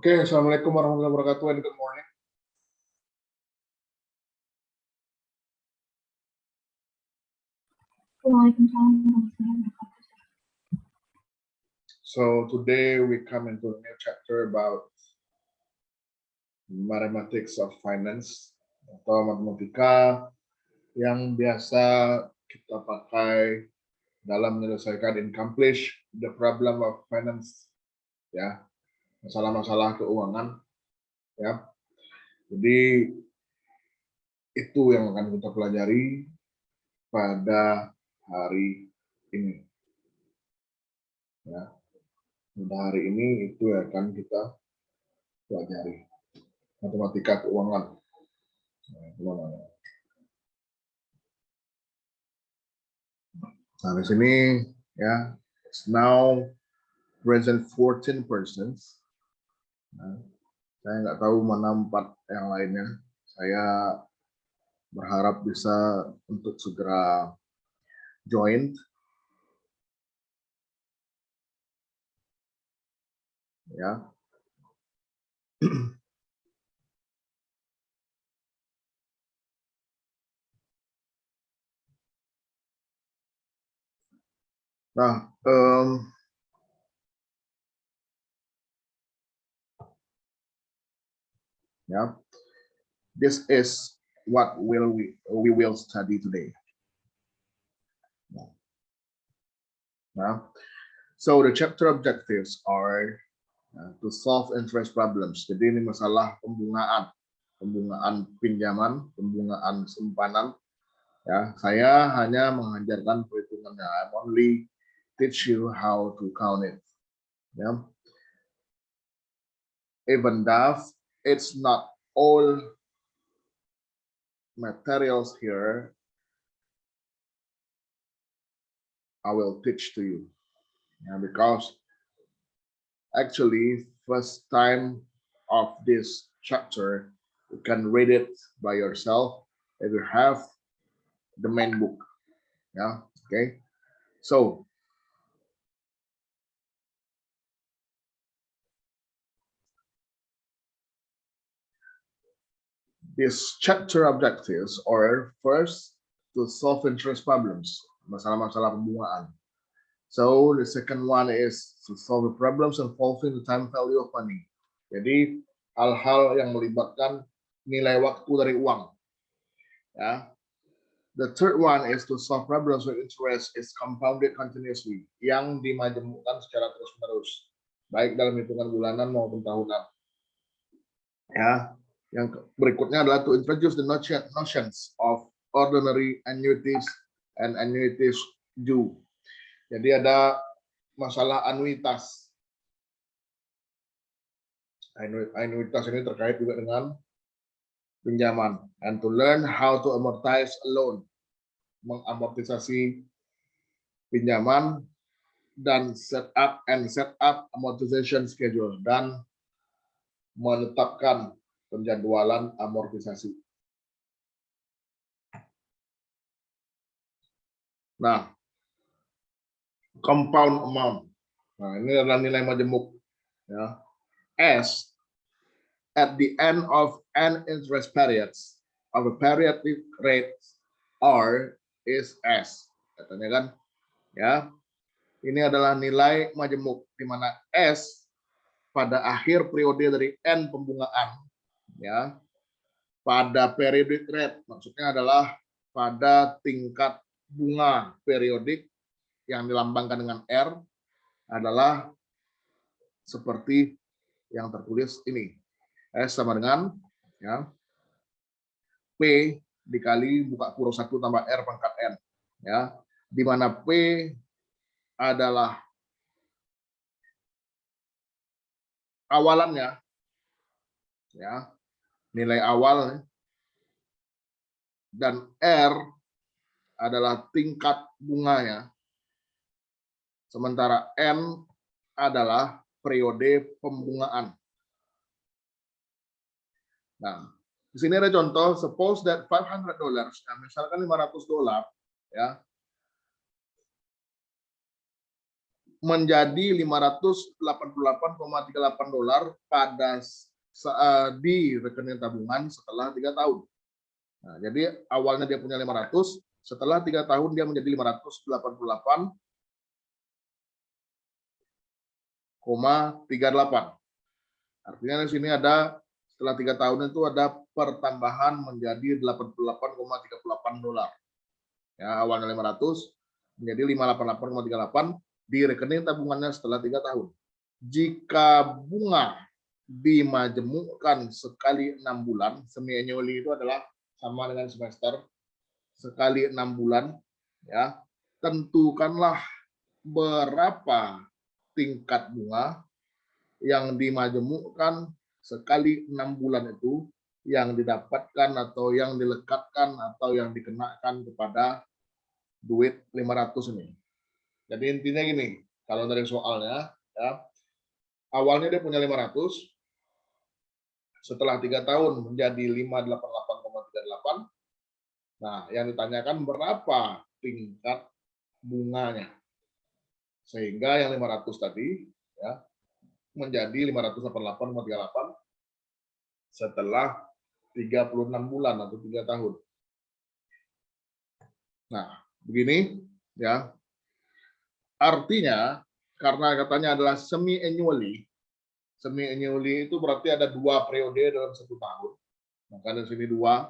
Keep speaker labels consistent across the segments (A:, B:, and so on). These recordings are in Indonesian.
A: Oke, Assalamualaikum warahmatullahi wabarakatuh and good morning. So today we come into a new chapter about mathematics of finance atau matematika yang biasa kita pakai dalam menyelesaikan accomplish the problem of finance, ya, masalah-masalah keuangan, ya. Jadi itu yang akan kita pelajari pada hari ini, ya. Pada hari ini itu akan kita pelajari matematika keuangan. Nah, di sini ya, it's now present 14 persons. Nah, saya nggak tahu mana 4 yang lainnya. Saya berharap bisa untuk segera join. Ya. Nah, yeah, this is what we will study today. So the chapter objectives are to solve interest problems. Jadi ini masalah pembungaan pinjaman, pembungaan simpanan. Ya, saya hanya mengajarkan perhitungannya. I'm only teach you how to count it. Ya. Even though it's not all materials here, I will teach to you. Yeah, because actually, first time of this chapter, you can read it by yourself if you have the main book. Yeah, okay. So, this chapter objectives are first to solve interest problems, masalah-masalah pembungaan. So the second one is to solve the problems involving the time value of money. Jadi hal-hal yang melibatkan nilai waktu dari uang. Ya. The third one is to solve problems where interest is compounded continuously, yang dimajemukkan secara terus-menerus, baik dalam hitungan bulanan maupun tahunan. Ya. Yang berikutnya adalah to introduce the notions of ordinary annuities and annuities due. Jadi ada masalah anuitas. Anuitas ini terkait juga dengan pinjaman. And to learn how to amortize a loan. Mengamortisasi pinjaman dan set up amortization schedule. Dan menetapkan penjadwalan amortisasi. Nah, compound amount. Nah, ini adalah nilai majemuk. Ya. S at the end of an interest period of a periodic rate R is S. Katanya kan? Ya. Ini adalah nilai majemuk di mana S pada akhir periode dari N pembungaan, ya. Pada periodic rate maksudnya adalah pada tingkat bunga periodik yang dilambangkan dengan R adalah seperti yang tertulis ini. S sama dengan ya, P dikali buka kurung 1 tambah R pangkat N. Ya, di mana P adalah awalannya, ya, nilai awal, dan R adalah tingkat bunganya, sementara N adalah periode pembungaan. Nah, di sini ada contoh, suppose that $500, nah misalkan $500, ya. menjadi $588,38 pada di rekening tabungan setelah 3 tahun. Nah, jadi awalnya dia punya 500, setelah 3 tahun dia menjadi 588,38. Artinya di sini ada setelah 3 tahun itu ada pertambahan menjadi $88,38. Ya, awalnya 500 menjadi 588,38 di rekening tabungannya setelah 3 tahun. Jika bunga dimajemukkan sekali 6 bulan, semi annually itu adalah sama dengan semester, sekali 6 bulan, ya, tentukanlah berapa tingkat bunga yang dimajemukkan sekali 6 bulan itu yang didapatkan atau yang dilekatkan atau yang dikenakan kepada duit 500 ini. Jadi intinya gini, kalau dari soalnya, ya, awalnya dia punya 500, setelah 3 tahun menjadi 588,38. Nah, yang ditanyakan berapa tingkat bunganya. Sehingga yang 500 tadi, ya, menjadi 588,38 setelah 36 bulan atau 3 tahun. Nah, begini, ya. Artinya, karena katanya adalah semi annually itu berarti ada 2 periode dalam 1 tahun. Maka di sini 2,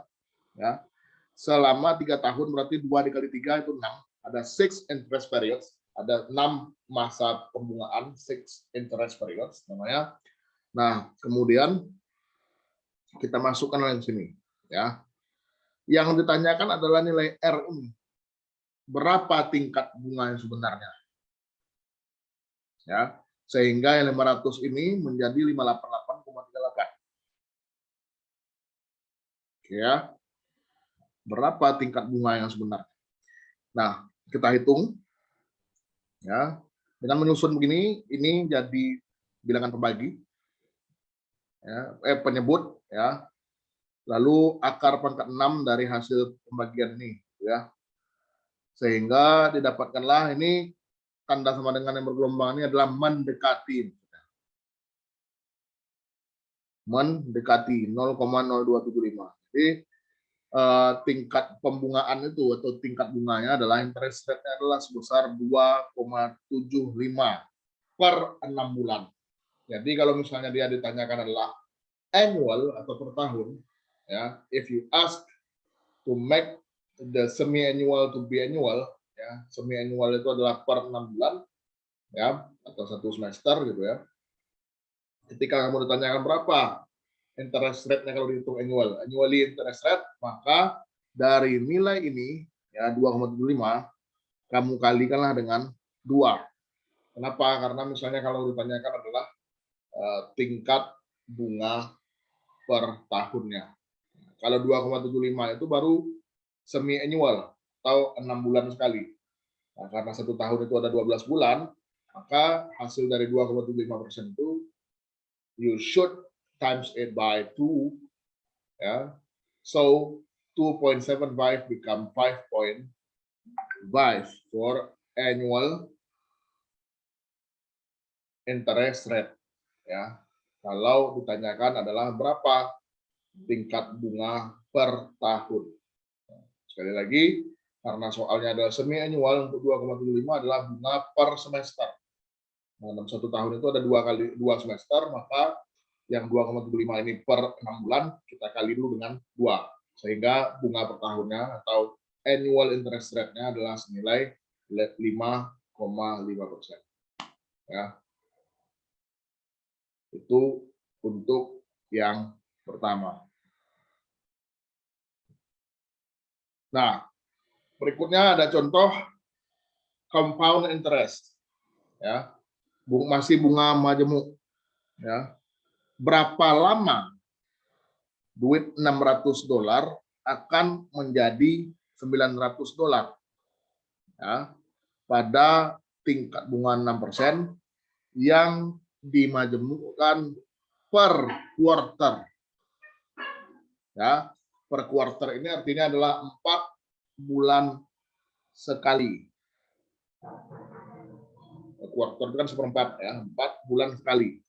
A: ya. Selama 3 tahun berarti 2 dikali 3 itu 6. Ada 6 interest periods, ada 6 masa pembungaan, 6 interest periods namanya. Nah, kemudian kita masukkan lagi sini, ya. Yang ditanyakan adalah nilai R ini. Berapa tingkat bunga yang sebenarnya? Ya, sehingga yang 500 ini menjadi 588,38. Oke, ya. Berapa tingkat bunga yang sebenarnya? Nah, kita hitung, ya. Dengan menyusun begini, ini jadi bilangan pembagi, ya, penyebut, ya. Lalu akar pangkat 6 dari hasil pembagian ini, ya. Sehingga didapatkanlah ini tanda sama dengan yang bergelombang ini adalah mendekati 0,0275. Jadi tingkat pembungaan itu atau tingkat bunganya adalah interest rate-nya adalah sebesar 2,75 per 6 bulan. Jadi kalau misalnya dia ditanyakan adalah annual atau per tahun, ya, if you ask to make the semi annual to be annual, ya, semi annual itu adalah per 6 bulan, ya, atau 1 semester gitu, ya. Ketika kamu ditanyakan berapa interest rate-nya kalau dihitung annually interest rate, maka dari nilai ini, ya, 2,75 kamu kalikanlah dengan 2. Kenapa? Karena misalnya kalau ditanyakan adalah tingkat bunga per tahunnya. Kalau 2,75 itu baru semi annual atau 6 bulan sekali. Nah, karena 1 tahun itu ada 12 bulan, maka hasil dari 2,75% itu you should times it by 2, ya. So 2.75 become 5.5 for annual interest rate, ya. Kalau ditanyakan adalah berapa tingkat bunga per tahun. Sekali lagi, karena soalnya adalah semi annual, untuk 2,75 adalah bunga per semester. Nah, dalam 1 tahun itu ada 2 semester, maka yang 2,75 ini per 6 bulan kita kali dulu dengan 2, sehingga bunga per tahunnya atau annual interest rate-nya adalah senilai 5,5%. Ya. Itu untuk yang pertama. Nah, berikutnya ada contoh compound interest, ya. Masih bunga majemuk, ya. Berapa lama duit $600 akan menjadi $900, ya, pada tingkat bunga 6% yang dimajemukkan per quarter, ya. Per quarter ini artinya adalah 4 bulan sekali. quarter itu kan seperempat ya, 4 bulan sekali.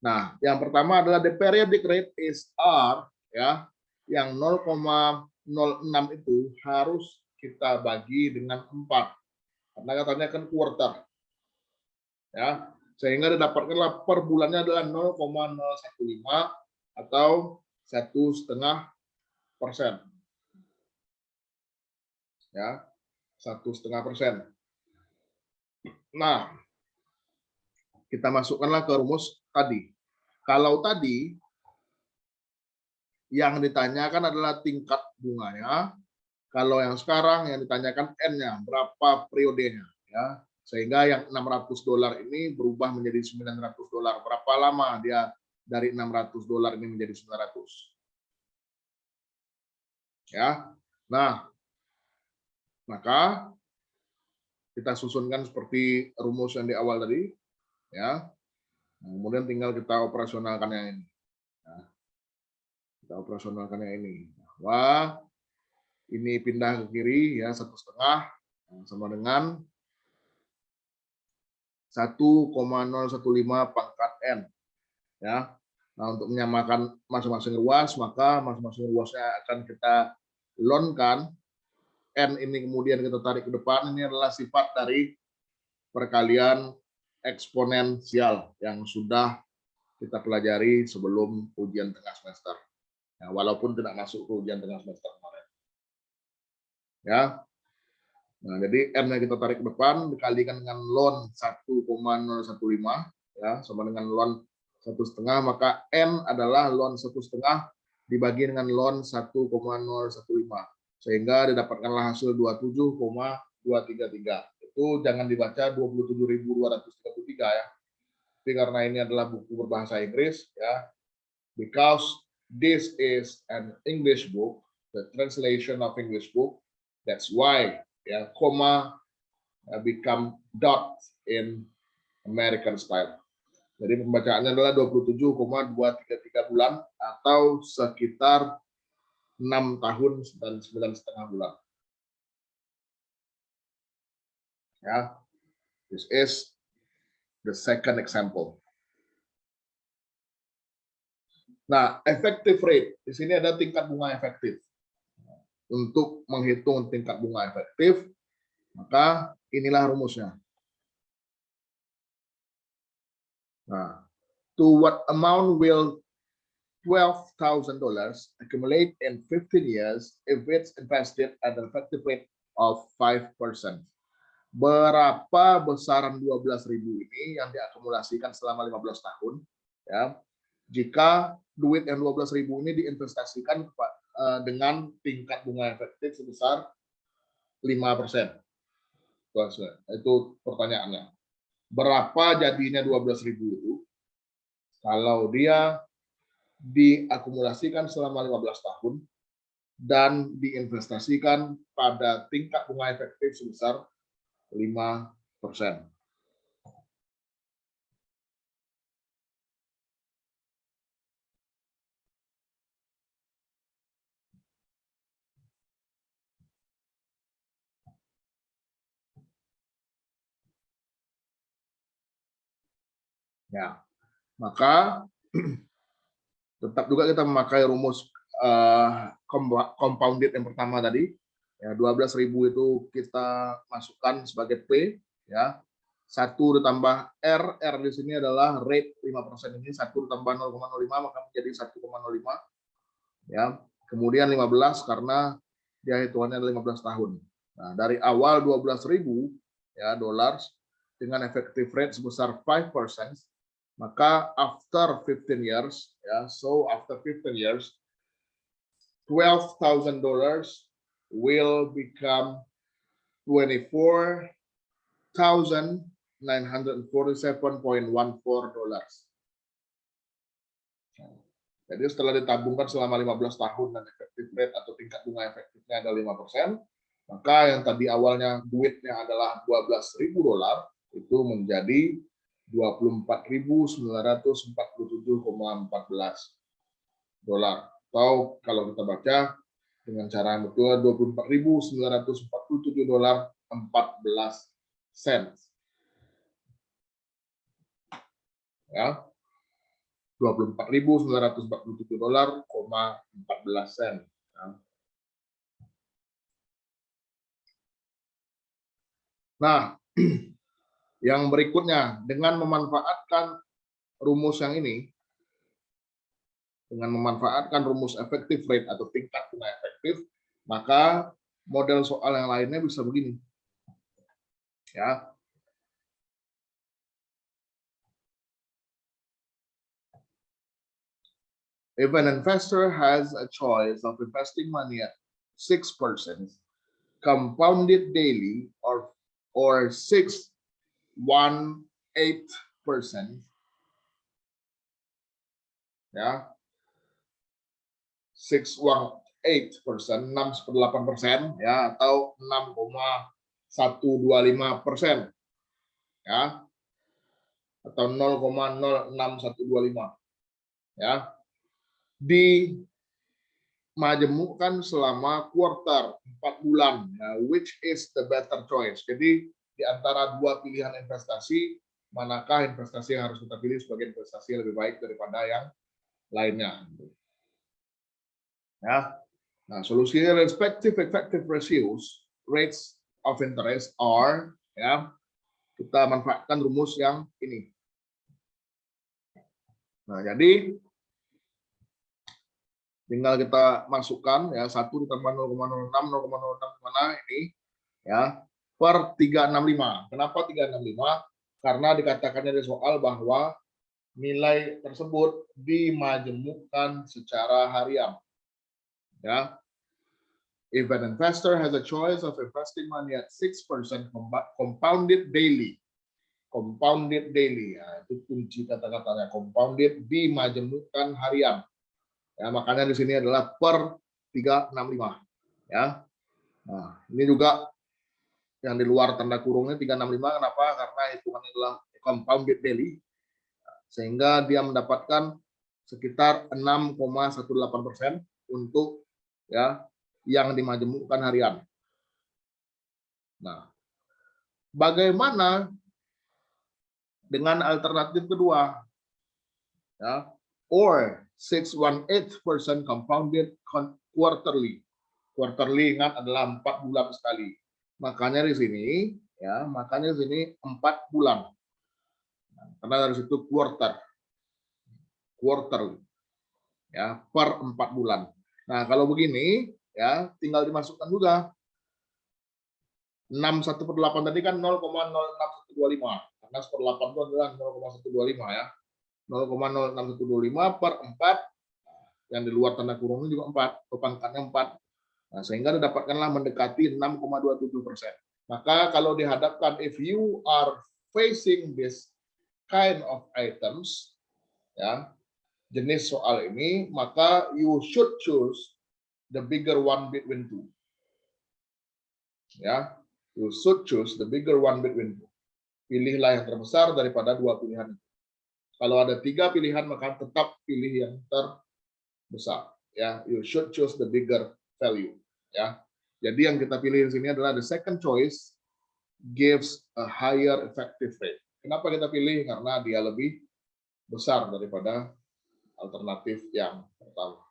A: Nah, yang pertama adalah the periodic rate is R ya, yang 0,06 itu harus kita bagi dengan 4. Karena katanya kan quarter. Ya, sehingga didapatkanlah per bulannya adalah 0,015 atau 1,5%. Ya, 1,5%. Nah, kita masukkanlah ke rumus tadi. Kalau tadi yang ditanyakan adalah tingkat bunganya, kalau yang sekarang yang ditanyakan N-nya, berapa periodenya, ya. Sehingga yang $600 ini berubah menjadi $900. Berapa lama dia dari $600 ini menjadi 900? Ya. Nah, maka kita susunkan seperti rumus yang di awal tadi, ya. Nah, kemudian tinggal kita operasionalkan yang ini. Ya. Kita operasionalkan yang ini. Bahwa ini pindah ke kiri ya 1,5 sama dengan 1,015 pangkat N. Ya. Nah, untuk menyamakan masing-masing ruas, maka masing-masing ruasnya akan kita lonkan. N ini kemudian kita tarik ke depan. Ini adalah sifat dari perkalian eksponensial yang sudah kita pelajari sebelum ujian tengah semester. Ya, walaupun tidak masuk ke ujian tengah semester kemarin. Ya. Nah, jadi N-nya kita tarik ke depan dikalikan dengan ln 1,015 ya, sama dengan ln 1,5, maka N adalah ln 1,5 dibagi dengan ln 1,015 sehingga didapatkanlah hasil 27,233. Itu jangan dibaca 27.233 ya. Tapi karena ini adalah buku berbahasa Inggris ya, because this is an English book, the translation of English book, that's why ya comma become dot in American style. Jadi pembacaannya adalah 27,233 bulan atau sekitar 6 tahun dan 9,5 bulan. Ya, this is the second example. Nah, effective rate di sini ada tingkat bunga efektif. Untuk menghitung tingkat bunga efektif, maka inilah rumusnya. Nah, to what amount will $12,000 accumulate in 15 years if it's invested at an effective rate of 5%? Berapa besaran 12.000 ini yang diakumulasikan selama 15 tahun ya, jika duit yang 12.000 ini diinvestasikan dengan tingkat bunga efektif sebesar 5%. Itu pertanyaannya. Berapa jadinya 12.000 itu kalau dia diakumulasikan selama 15 tahun dan diinvestasikan pada tingkat bunga efektif sebesar 5%. Ya, maka tetap juga kita memakai rumus compounded yang pertama tadi. Ya, 12.000 itu kita masukkan sebagai P, ya. 1 ditambah R di sini adalah rate 5% ini, 1 ditambah 0,05 maka menjadi 1,05. Ya. Kemudian 15 karena dia hitungannya 15 tahun. Nah, dari awal 12.000 ya dolar dengan effective rate sebesar 5%, maka after 15 years, ya, so after 15 years, $12,000 will become $24,947.14. Jadi setelah ditabungkan selama 15 tahun dan effective rate atau tingkat bunga efektifnya adalah 5%, maka yang tadi awalnya duitnya adalah $12.000 itu menjadi $24.947,14. Atau kalau kita baca dengan cara yang betul $24.947.14. ya, $24.947,14. Ya. Nah, yang berikutnya, dengan memanfaatkan rumus yang ini, dengan memanfaatkan rumus effective rate atau tingkat bunga efektif, maka model soal yang lainnya bisa begini. Ya. If an investor has a choice of investing money at 6% compounded daily or 618%, ya, 618%, 6,8%, ya, atau 6,125%, ya, atau 0,06125, ya, dimajemukkan selama kuartal 4 bulan, ya, which is the better choice. Jadi di antara dua pilihan investasi, manakah investasi yang harus kita pilih sebagai investasi yang lebih baik daripada yang lainnya? Ya, nah solusinya respective effective ratios rates of interest are, ya, kita manfaatkan rumus yang ini. Nah jadi tinggal kita masukkan, ya, 1 ditambah 0,06, 0,06 mana ini, ya, per 365. Kenapa 365? Karena dikatakannya di soal bahwa nilai tersebut dimajemukkan secara harian. Ya. If an investor has a choice of investing money at 6% compounded daily. Compounded daily, ya, itu kunci kata-katanya, compounded dimajemukkan harian. Ya, makanya di sini adalah per 365, ya. Nah, ini juga yang di luar tanda kurungnya 365, kenapa? Karena hitungannya adalah compounded daily, sehingga dia mendapatkan sekitar 6,18% untuk, ya, yang dimajemukkan harian. Nah, bagaimana dengan alternatif kedua, ya, or 618% compounded quarterly. Quarterly, ingat, adalah 4 bulan sekali. Makanya di sini, ya, makanya di sini 4 bulan. Karena dari situ quarterly, ya, per 4 bulan. Nah, kalau begini, ya, tinggal dimasukkan juga 61/8 tadi kan 0,06125. Karena 1/8 itu adalah 0,125, ya. 0,06125 per 4, yang di luar tanda kurungnya juga 4, pangkatnya 4. Nah, sehingga didapatkanlah mendekati 6,27%. Maka kalau dihadapkan, if you are facing this kind of items, ya, jenis soal ini, maka you should choose the bigger one between two. Ya, you should choose the bigger one between two. Pilihlah yang terbesar daripada dua pilihan. Kalau ada 3 pilihan, maka tetap pilih yang terbesar. Ya, you should choose the bigger value. Ya, jadi yang kita pilih di sini adalah the second choice gives a higher effective rate. Kenapa kita pilih? Karena dia lebih besar daripada alternatif yang pertama.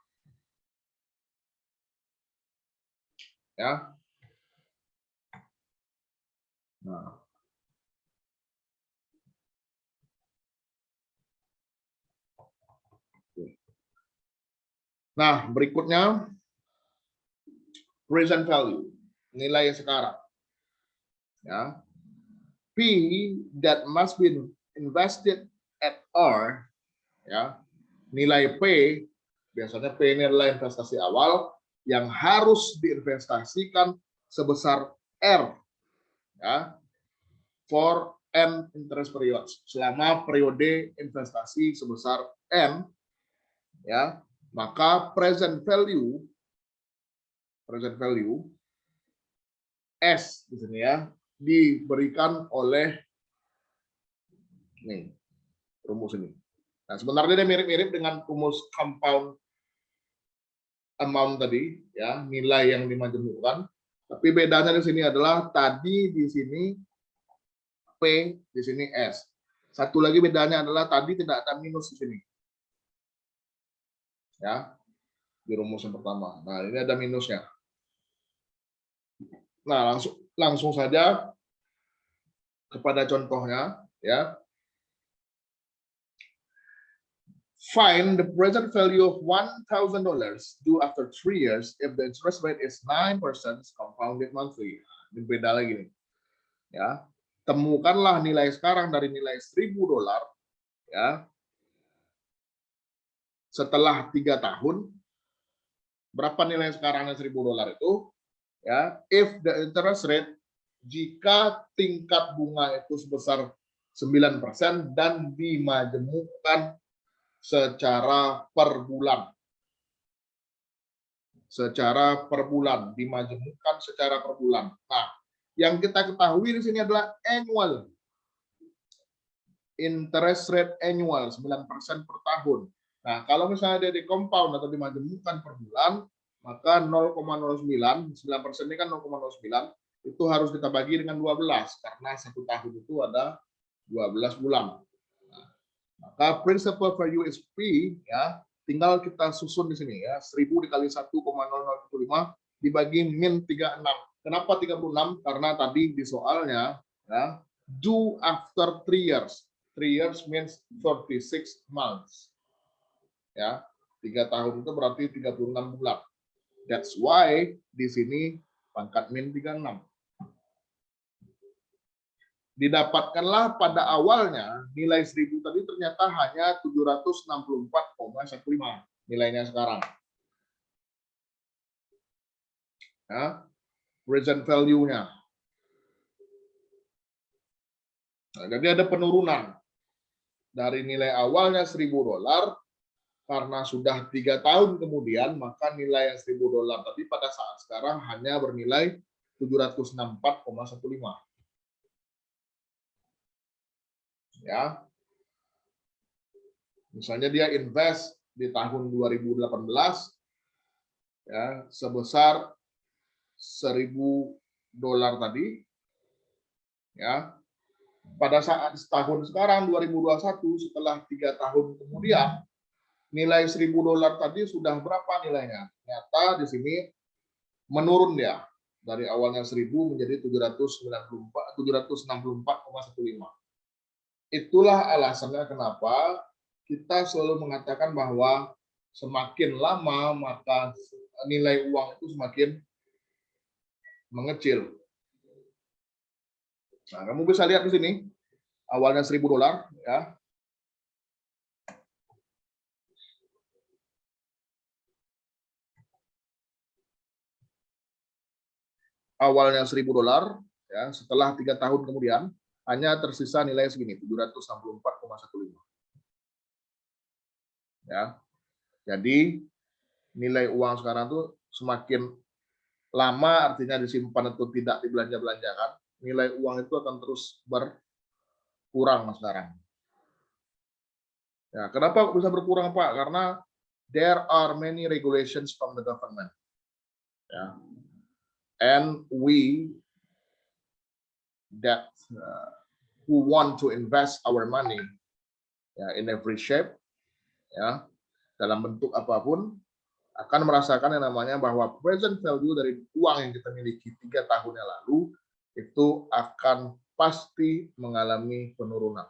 A: Ya. Nah, berikutnya present value, nilai sekarang. Ya. P that must be invested at R, ya. Nilai P, biasanya P ini adalah investasi awal yang harus diinvestasikan sebesar R, ya, for N interest periods, selama periode investasi sebesar N, ya, maka present value S di sini, ya, diberikan oleh nih rumus ini. Nah, sebenarnya dia mirip-mirip dengan rumus compound amount tadi, ya, nilai yang dimajemukkan. Tapi bedanya di sini adalah tadi di sini P, di sini S. Satu lagi bedanya adalah tadi tidak ada minus di sini. Ya, di rumus yang pertama. Nah, ini ada minusnya. Nah, langsung saja kepada contohnya, ya. Find the present value of $1,000 due after 3 years if the interest rate is 9% compounded monthly. Ini beda lagi nih. Ya. Temukanlah nilai sekarang dari nilai $1.000, ya. Setelah 3 tahun, berapa nilai sekarangnya $1.000 itu? Ya, if the interest rate, jika tingkat bunga itu sebesar 9% dan dimajemukkan secara per bulan. Secara per bulan, dimajemukkan secara per bulan. Nah, yang kita ketahui di sini adalah annual. Interest rate annual, 9% per tahun. Nah, kalau misalnya dia di compound atau dimajemukkan per bulan, maka 0,09, 9% ini kan 0,09, itu harus kita bagi dengan 12, karena 1 tahun itu ada 12 bulan. Nah, maka principal value is P, ya, tinggal kita susun di sini ya, 1000 dikali 1,0015 dibagi min 36. Kenapa 36? Karena tadi di soalnya ya, due after 3 years. 3 years means 36 months. Ya, 3 tahun itu berarti 36 bulan. That's why di sini pangkat min 36. Didapatkanlah pada awalnya nilai 1000 tadi ternyata hanya 764,15 nilainya sekarang. Ya, present value-nya. Nah, jadi ada penurunan dari nilai awalnya $1.000 karena sudah 3 tahun kemudian, maka nilai $1.000 tadi pada saat sekarang hanya bernilai 764,15. Ya, misalnya dia invest di tahun 2018 ya sebesar $1.000 tadi, ya pada saat setahun sekarang 2021 setelah 3 tahun kemudian nilai $1.000 tadi sudah berapa nilainya? Ternyata di sini menurun dia dari awalnya 1000 menjadi 764,15. Itulah alasannya kenapa kita selalu mengatakan bahwa semakin lama maka nilai uang itu semakin mengecil. Nah, kamu bisa lihat di sini awalnya $1.000 ya. Awalnya $1.000 ya, setelah 3 tahun kemudian hanya tersisa nilai segini 764,15. Ya. Jadi nilai uang sekarang tuh semakin lama artinya disimpan atau tidak dibelanja-belanjakan, nilai uang itu akan terus berkurang sekarang. Ya, kenapa bisa berkurang, Pak? Karena there are many regulations from the government. Ya. And we that who want to invest our money ya, in every shape ya, dalam bentuk apapun akan merasakan yang namanya bahwa present value dari uang yang kita miliki 3 tahun yang lalu itu akan pasti mengalami penurunan.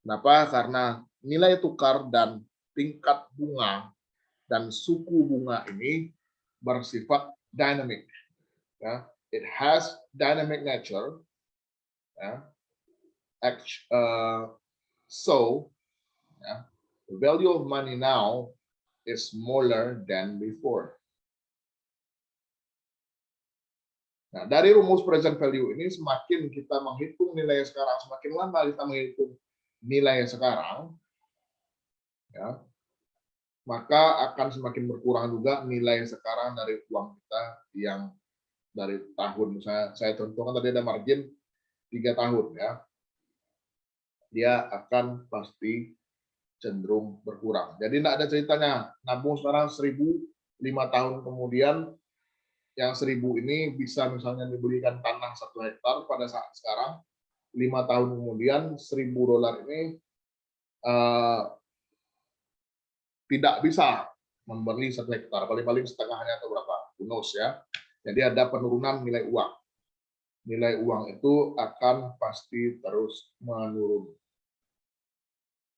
A: Kenapa? Karena nilai tukar dan tingkat bunga dan suku bunga ini bersifat dynamic. Ya. It has dynamic nature. Ya. So, ya, the value of money now is smaller than before. Nah, dari rumus present value ini semakin kita menghitung nilai sekarang, semakin lama kita menghitung nilai sekarang, ya, maka akan semakin berkurang juga nilai sekarang dari uang kita yang dari tahun. Saya contohkan tadi ada margin 3 tahun ya. Dia akan pasti cenderung berkurang. Jadi tidak ada ceritanya nabung sekarang 1000, 5 tahun kemudian yang 1000 ini bisa misalnya dibelikan tanah 1 hektar pada saat sekarang 5 tahun kemudian $1.000 ini tidak bisa membeli 1 hektar, paling-paling setengahnya atau berapa, who knows ya. Jadi ada penurunan nilai uang. Nilai uang itu akan pasti terus menurun.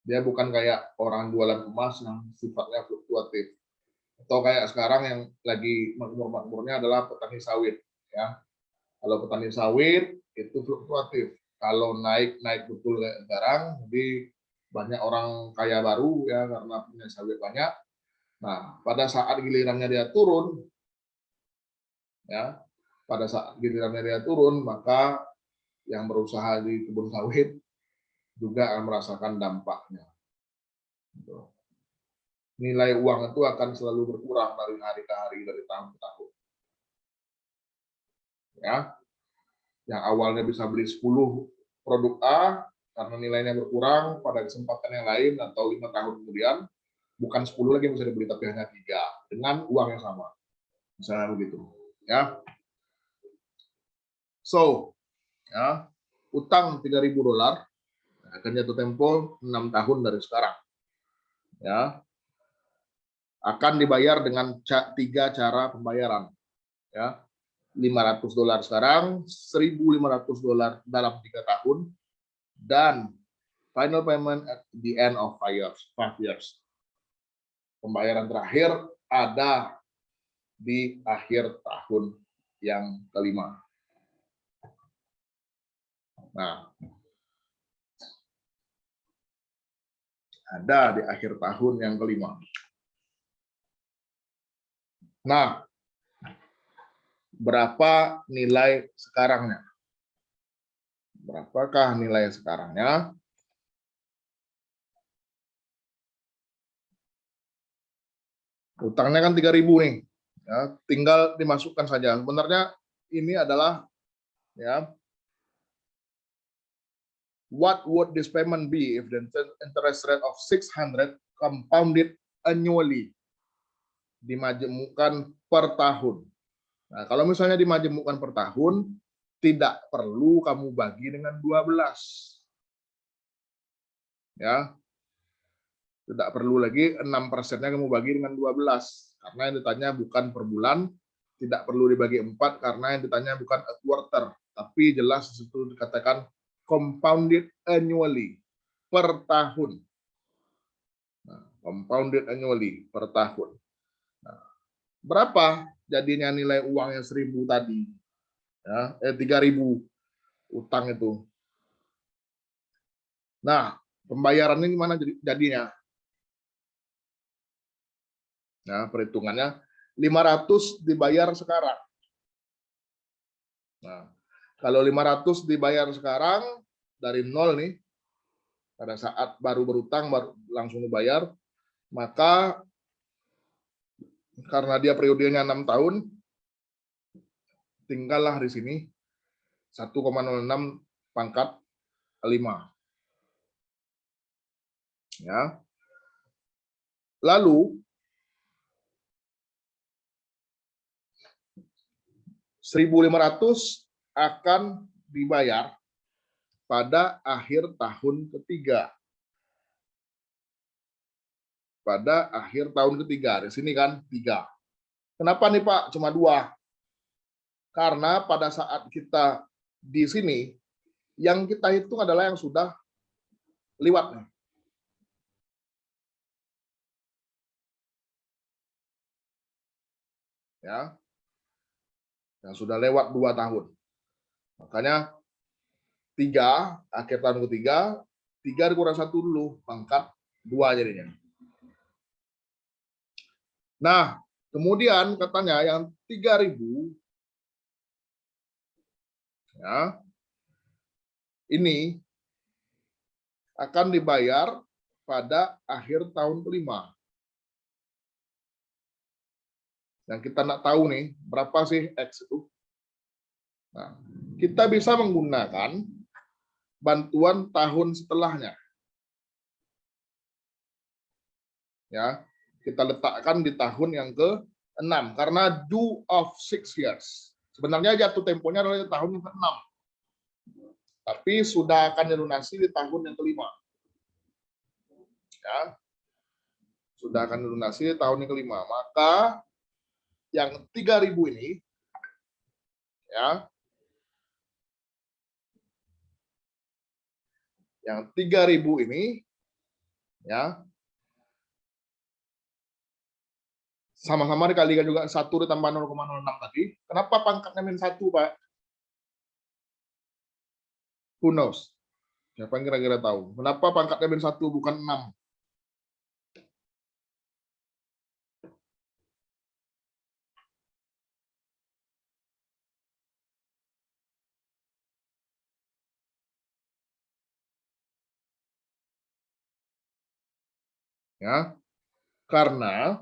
A: Dia bukan kayak orang jualan emas yang sifatnya fluktuatif. Atau kayak sekarang yang lagi makmur-makmurnya adalah petani sawit. Ya. Kalau petani sawit itu fluktuatif. Kalau naik betul kayak sekarang, jadi banyak orang kaya baru ya karena punya sawit banyak. Nah, pada saat gilirannya dia turun, ya, pada saat gilirannya dia turun, maka yang berusaha di kebun sawit juga akan merasakan dampaknya. Nilai uang itu akan selalu berkurang dari hari ke hari, dari tahun ke tahun. Ya, yang awalnya bisa beli 10 produk A, karena nilainya berkurang pada kesempatan yang lain atau 5 tahun kemudian, bukan 10 lagi yang bisa dibeli, tapi hanya 3 dengan uang yang sama. Misalnya begitu. Ya. So, ya, utang $3.000 akan jatuh tempo 6 tahun dari sekarang. Ya. Akan dibayar dengan 3 cara pembayaran. Ya. $500 sekarang, $1.500 dalam 3 tahun, dan final payment at the end of 5 years. Pembayaran terakhir ada di akhir tahun yang kelima. Nah, ada di akhir tahun yang kelima. Nah, berapa nilai sekarangnya? Berapakah nilai sekarangnya? Utangnya kan 3.000 nih. Ya, tinggal dimasukkan saja. Sebenarnya ini adalah ya, what would this payment be if the interest rate of 600 compounded annually? Dimajemukkan per tahun. Nah, kalau misalnya dimajemukkan per tahun, tidak perlu kamu bagi dengan 12. Ya. Tidak perlu lagi 6%-nya kamu bagi dengan 12. Karena yang ditanya bukan per bulan, tidak perlu dibagi 4 karena yang ditanya bukan a quarter, tapi jelas di situ dikatakan compounded annually, per tahun. Nah, compounded annually, per tahun. Nah, berapa jadinya nilai uang yang 1.000 tadi? Ya, 3.000 utang itu. Nah, pembayarannya gimana jadinya? Nah, perhitungannya 500 dibayar sekarang. Nah, kalau 500 dibayar sekarang dari nol nih, pada saat baru berutang baru langsung dibayar, maka karena dia periodenya 6 tahun, tinggallah di sini 1,06 pangkat 5. Ya. Lalu 1.500 akan dibayar pada akhir tahun ketiga. Pada akhir tahun ketiga. Di sini kan 3. Kenapa nih Pak cuma 2? Karena pada saat kita di sini, yang kita hitung adalah yang sudah lewat. Ya, yang sudah lewat 2 tahun. Makanya 3, akhir tahun ketiga, 3 dikurang 1 dulu, pangkat 2 jadinya. Nah, kemudian katanya yang 3.000 ya, ini akan dibayar pada akhir tahun kelima. Yang kita nak tahu nih, berapa sih X itu? Nah, kita bisa menggunakan bantuan tahun setelahnya. Ya, kita letakkan di tahun yang ke-6 karena due of 6 years. Sebenarnya jatuh temponya adalah tahun yang ke-6. tapi sudah akan dilunasi di tahun yang kelima. Ya, sudah akan dilunasi di tahun yang kelima. Maka yang 3.000 ini, ya, yang 3.000 ini, ya, sama-sama dikalikan juga 1 ditambah 0,06 tadi. Kenapa pangkatnya -1, Pak? Who knows? Siapa yang kira-kira tahu? Kenapa pangkatnya -1 bukan 6? Ya, karena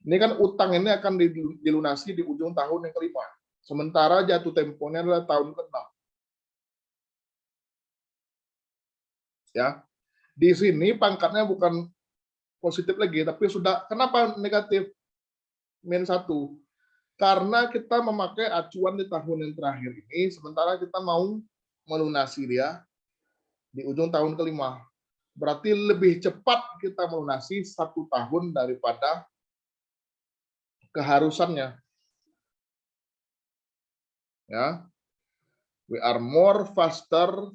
A: ini kan utang ini akan dilunasi di ujung tahun yang kelima. Sementara jatuh temponya adalah tahun ke-6. Ya, di sini pangkatnya bukan positif lagi, tapi sudah. Kenapa negatif? -1. Karena kita memakai acuan di tahun yang terakhir ini, sementara kita mau melunasi dia di ujung tahun kelima. Berarti lebih cepat kita melunasi 1 tahun daripada keharusannya. Ya, we are more faster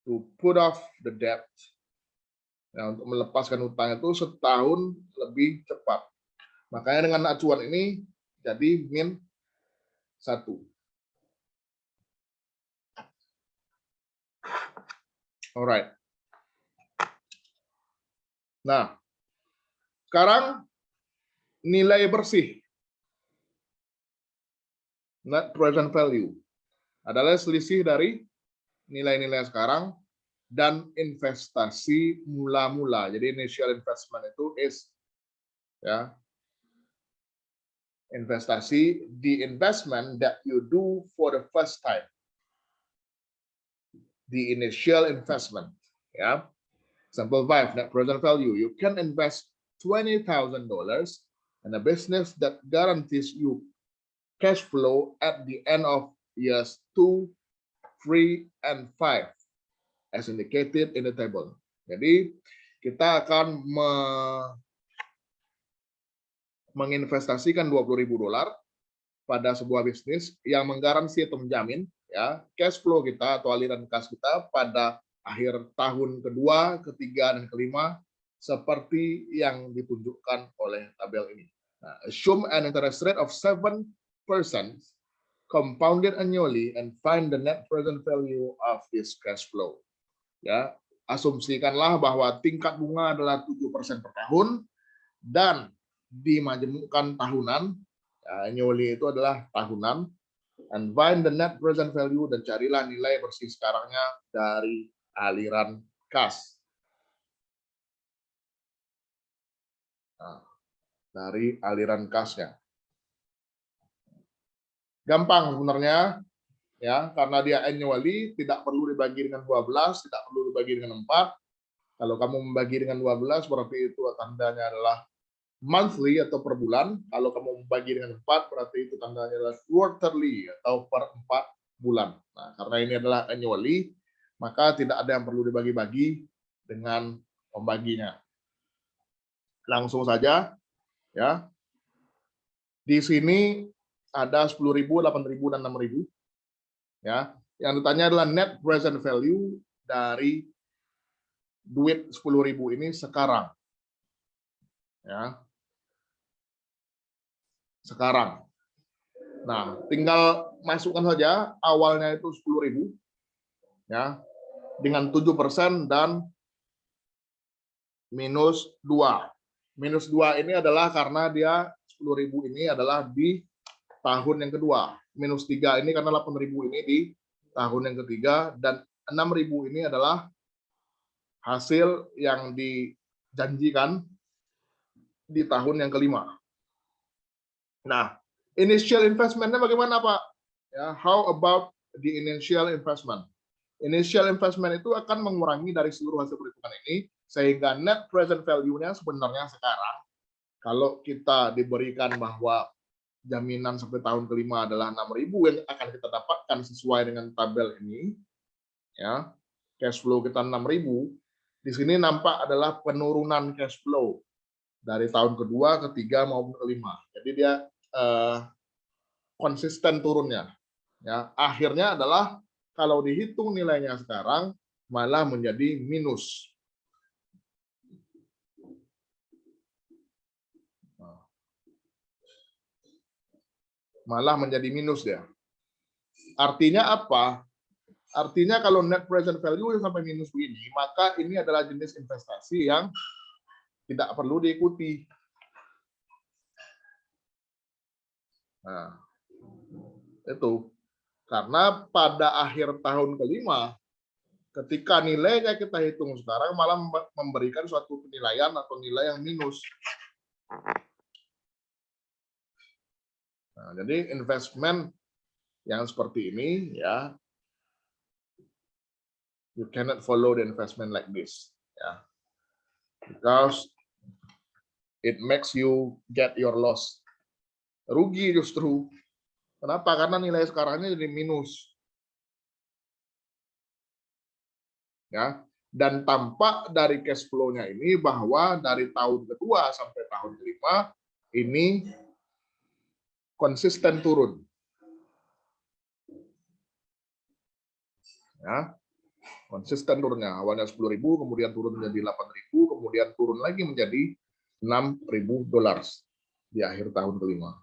A: to put off the debt. Ya, untuk melepaskan utang itu setahun lebih cepat. Makanya dengan acuan ini jadi -1. Alright. Nah, sekarang nilai bersih, net present value, adalah selisih dari nilai-nilai sekarang dan investasi mula-mula. Jadi initial investment itu is, ya, investasi, the investment that you do for the first time. The initial investment, ya. Example 5, net present value. You can invest $20,000 in a business that guarantees you cash flow at the end of years 2, 3, and 5, as indicated in the table. Jadi kita akan menginvestasikan $20.000 pada sebuah bisnis yang menggaransi atau menjamin, ya, cash flow kita atau aliran kas kita pada akhir tahun kedua, ketiga, dan kelima seperti yang ditunjukkan oleh tabel ini. Nah, assume an interest rate of 7% compounded annually and find the net present value of this cash flow. Ya, asumsikanlah bahwa tingkat bunga adalah 7% per tahun dan dimajemukkan tahunan. Ya, annually itu adalah tahunan. And find the net present value, dan carilah nilai bersih sekarangnya dari aliran kas. Nah, dari aliran kasnya. Gampang sebenarnya, ya, karena dia annually, tidak perlu dibagi dengan 12, tidak perlu dibagi dengan 4. Kalau kamu membagi dengan 12, berarti itu tandanya adalah monthly atau per bulan. Kalau kamu membagi dengan 4, berarti itu tandanya adalah quarterly atau per 4 bulan. Nah, karena ini adalah annually, maka tidak ada yang perlu dibagi-bagi dengan pembaginya. Langsung saja, ya. Di sini ada 10.000, 8.000, dan 6.000. Ya, yang ditanya adalah net present value dari duit 10.000 ini sekarang. Ya. Sekarang. Nah, tinggal masukkan saja awalnya itu 10.000, ya, dengan 7% dan minus 2. Minus 2 ini adalah karena dia 10.000 ini adalah di tahun yang kedua. Minus 3 ini karena 8.000 ini di tahun yang ketiga, dan 6.000 ini adalah hasil yang dijanjikan di tahun yang kelima. Nah, initial investment-nya bagaimana, Pak? Ya, how about the initial investment? Initial investment itu akan mengurangi dari seluruh hasil perhitungan ini, sehingga net present value-nya sebenarnya sekarang, kalau kita diberikan bahwa jaminan sampai tahun kelima adalah 6.000 yang akan kita dapatkan sesuai dengan tabel ini, ya, cash flow kita 6.000. Di sini nampak adalah penurunan cash flow dari tahun kedua, ketiga maupun kelima. Jadi dia konsisten turunnya. Ya, akhirnya adalah kalau dihitung nilainya sekarang malah menjadi minus. Malah menjadi minus ya. Artinya apa? Artinya kalau net present value sampai minus begini, maka ini adalah jenis investasi yang tidak perlu diikuti. Nah, itu. Karena pada akhir tahun kelima, ketika nilainya kita hitung sekarang malah memberikan suatu penilaian atau nilai yang minus. Nah, jadi investment yang seperti ini ya, you cannot follow the investment like this, ya, because it makes you get your loss, rugi justru. Kenapa? Karena nilai sekarangnya jadi minus, ya. Dan tampak dari cash flow-nya ini bahwa dari tahun kedua sampai tahun kelima ini konsisten turun. Ya, konsisten turunnya. Awalnya 10.000, kemudian turun menjadi 8.000, kemudian turun lagi menjadi $6.000 di akhir tahun kelima.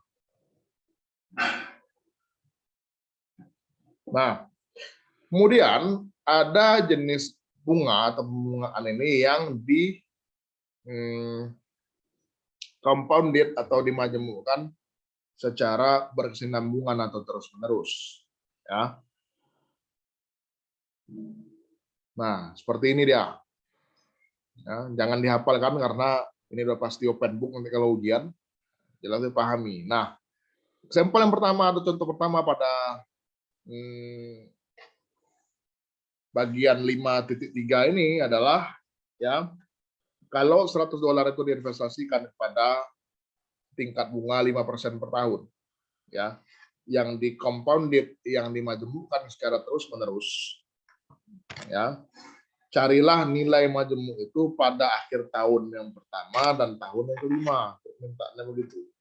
A: Nah, kemudian ada jenis bunga atau bungaan ini yang di compounded atau dimajemukkan secara berkesinambungan atau terus-menerus. Ya. Nah, seperti ini dia. Ya, jangan dihafalkan karena ini udah pasti open book nanti kalau ujian. Jelas dipahami. Nah, sampel yang pertama atau contoh pertama pada bagian 5.3 ini adalah ya, kalau $100 itu diinvestasikan pada tingkat bunga 5% per tahun, ya, yang di compounded, yang dimajemukkan secara terus-menerus, ya, carilah nilai majemuk itu pada akhir tahun yang pertama dan tahun yang kelima. Mintanya begitu.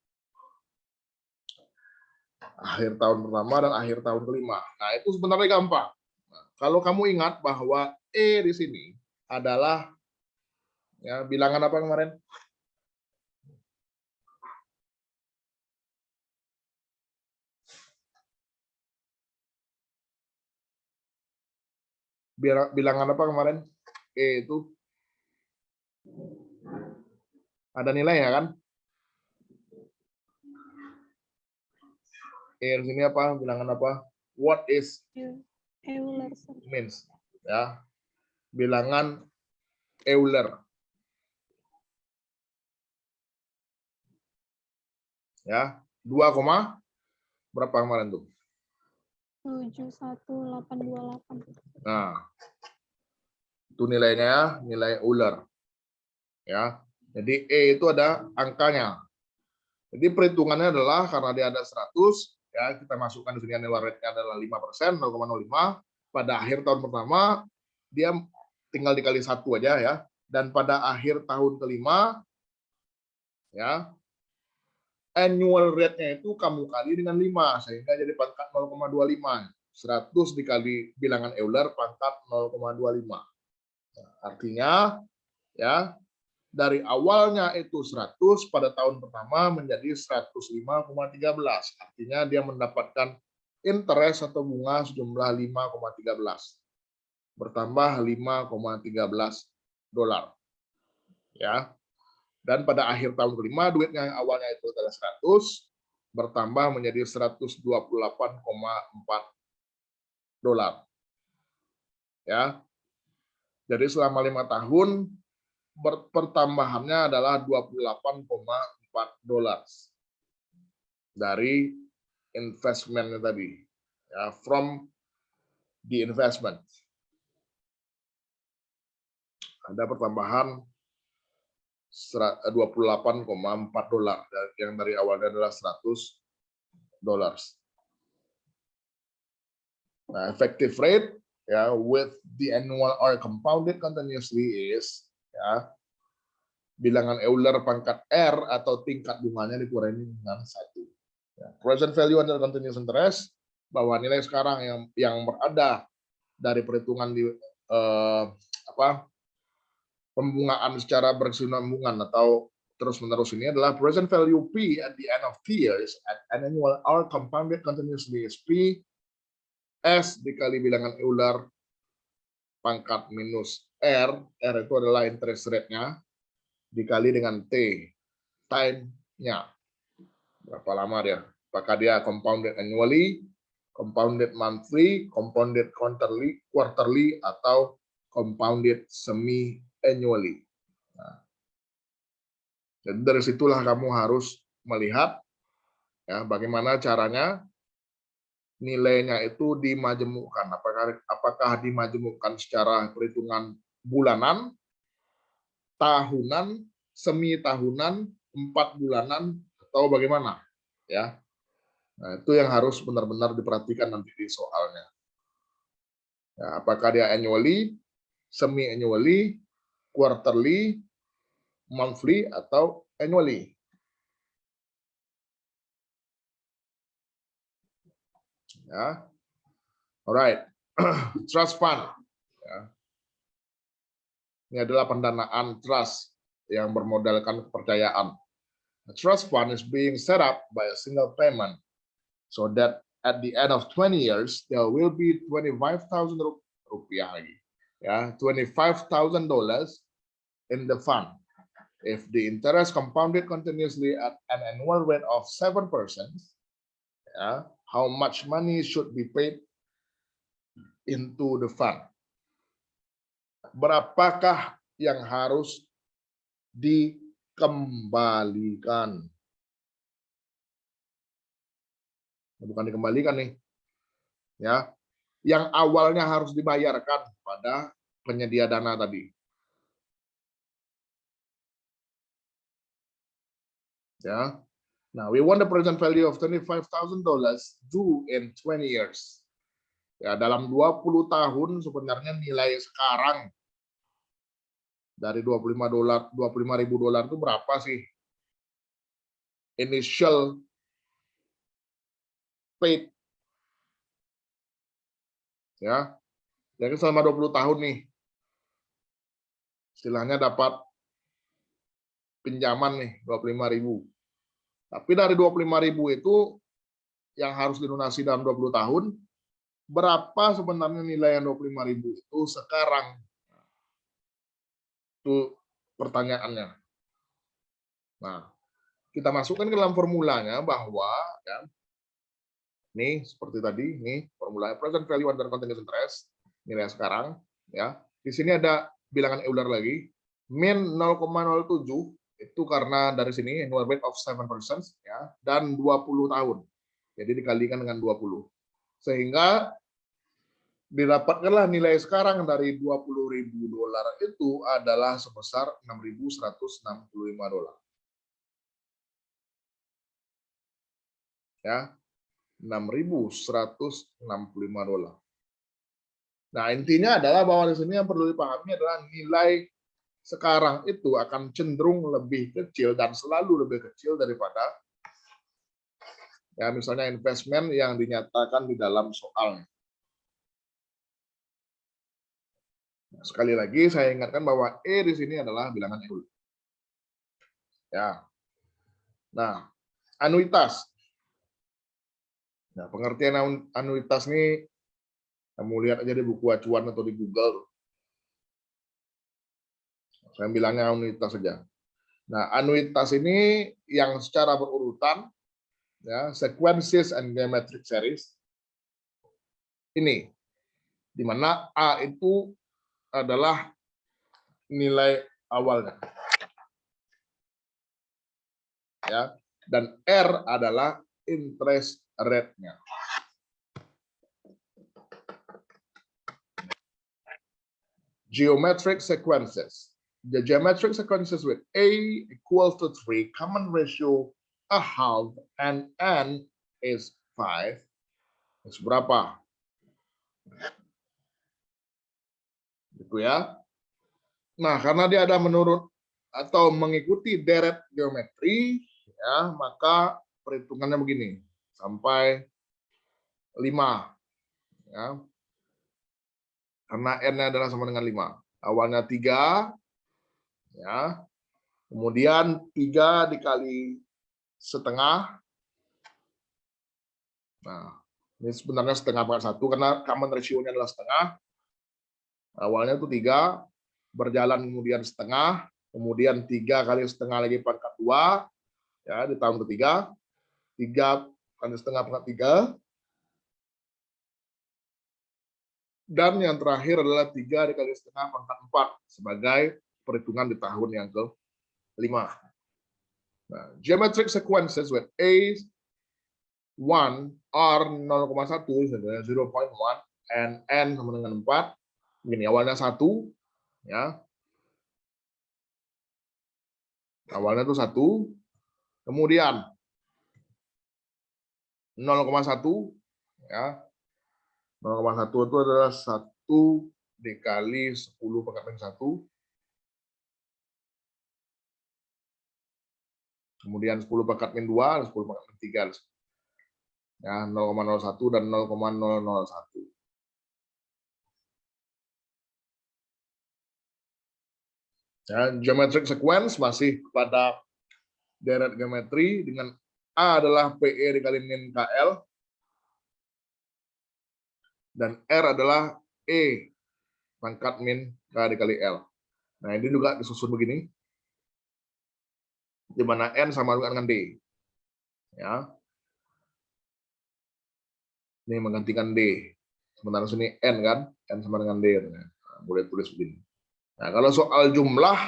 A: Akhir tahun pertama dan akhir tahun kelima. Nah, itu sebenarnya gampang. Nah, kalau kamu ingat bahwa E di sini adalah ya bilangan apa kemarin? Bilangan apa kemarin? E itu ada nilai ya kan? E di sini apa? Bilangan apa? What is
B: Euler
A: means? Ya, bilangan Euler. Ya, 2, berapa kemarin tuh?
B: 71828.
A: Nah, itu nilainya, nilai Euler. Ya, jadi E itu ada angkanya. Jadi perhitungannya adalah karena dia ada 100, ya kita masukkan di sini annual rate-nya adalah 5%, 0,05. Pada akhir tahun pertama dia tinggal dikali 1 aja ya. Dan pada akhir tahun kelima, ya annual rate-nya itu kamu kali dengan 5 sehingga jadi pangkat 0,25. 100 dikali bilangan Euler pangkat 0,25. Nah, artinya ya dari awalnya itu 100 pada tahun pertama menjadi 105,13. Artinya dia mendapatkan interest atau bunga sejumlah 5,13. Bertambah $5,13. Ya. Dan pada akhir tahun kelima duitnya yang awalnya itu adalah 100 bertambah menjadi $128,4. Ya. Jadi selama 5 tahun pertambahannya adalah $28,4 dari investmentnya tadi, ya, from the investment. Ada pertambahan $28,4 yang dari awalnya adalah 100 Nah, effective rate ya with the annual or compounded continuously is ya bilangan Euler pangkat R atau tingkat bunganya dikurangi dengan 1. Ya, present value under continuous interest bahwa nilai sekarang yang berada dari perhitungan di pembungaan secara berkesinambungan atau terus-menerus ini adalah present value P at the end of the years at an annual or compounded continuously is P S dikali bilangan Euler pangkat minus R itu adalah interest rate-nya, dikali dengan T, time-nya. Berapa lama dia? Apakah dia compounded annually, compounded monthly, compounded quarterly, atau compounded semi-annually. Nah, jadi dari situlah kamu harus melihat ya bagaimana caranya nilainya itu dimajemukkan. Apakah dimajemukkan secara perhitungan bulanan, tahunan, semi tahunan, 4 bulanan, atau bagaimana? Ya, nah, itu yang harus benar-benar diperhatikan nanti di soalnya. Ya, apakah dia annually, semi annually, quarterly, monthly, atau annually? Ya, alright, trust fund. Ya. Ini adalah pendanaan trust yang bermodalkan kepercayaan. A trust fund is being set up by a single payment, so that at the end of 20 years there will be 25,000 rupiah lagi, ya, $25,000 in the fund. If the interest compounded continuously at an annual rate of 7%, ya, how much money should be paid into the fund? Berapakah yang harus dikembalikan? Bukan dikembalikan nih, ya, yang awalnya harus dibayarkan pada penyedia dana tadi. Ya, now we want the present value of $25,000 due in 20 years. Ya, dalam 20 tahun sebenarnya nilai sekarang dari $25.000 itu berapa sih? Initial paid. Ya. Jadi selama 20 tahun nih. Istilahnya dapat pinjaman nih 25.000. Tapi dari 25.000 itu yang harus dilunasi dalam 20 tahun, berapa sebenarnya nilai yang 25.000 itu sekarang? Itu pertanyaannya. Nah, kita masukkan ke dalam formulanya bahwa ya, ini seperti tadi, ini formulanya present value under continuous interest, nilai sekarang, ya. Di sini ada bilangan Euler lagi, min 0,07 itu karena dari sini annual rate of 7%, ya, dan 20 tahun. Jadi dikalikan dengan 20. Sehingga didapatkanlah nilai sekarang dari $20.000 itu adalah sebesar $6.165. Ya, $6.165. Nah, intinya adalah bahwa di sini yang perlu dipahami adalah nilai sekarang itu akan cenderung lebih kecil dan selalu lebih kecil daripada ya misalnya investment yang dinyatakan di dalam soalnya. Nah, sekali lagi saya ingatkan bahwa E di sini adalah bilangan Euler. Ya. Nah, anuitas. Nah, pengertian anuitas ini kamu lihat aja di buku acuan atau di Google. Saya bilangnya anuitas saja. Nah, anuitas ini yang secara berurutan, ya, sequences and geometric series. Ini, di mana A itu adalah nilai awalnya, ya, dan R adalah interest rate-nya. Geometric sequences. The geometric sequences with A equals to 3, common ratio a half, and N is 5, is berapa? Gitu ya. Nah, karena dia ada menurut atau mengikuti deret geometri, ya, maka perhitungannya begini, sampai 5. Ya. Karena n-nya adalah sama dengan 5. Awalnya 3, ya. Kemudian 3 dikali setengah. Nah, ini sebenarnya setengah pangkat 1 karena common ratio-nya adalah setengah. Awalnya itu 3, berjalan kemudian setengah, kemudian 3 kali setengah lagi pangkat 2, ya, di tahun ketiga, 3 kali setengah pangkat 3, dan yang terakhir adalah 3 dikali setengah pangkat 4 sebagai perhitungan di tahun yang ke-5. Nah, geometric sequences with A 1 R 0,1 0,1 and N sama dengan 4. Begini, awalnya 1, ya. Awalnya itu 1, kemudian 0,1, ya. 0,1 itu adalah 1 dikali 10 pangkat min 1. Kemudian 10 pangkat min 2, 10 pangkat min 3. Ya, 0,01 dan 0,001. Ya, geometric sequence masih pada deret geometri dengan A adalah PE dikali min KL dan R adalah E pangkat min K dikali L. Nah, ini juga disusun begini, di mana N sama dengan D. Ya. Ini menggantikan D. Sementara sini N kan, N sama dengan D. Nah, boleh tulis begini. Nah, kalau soal jumlah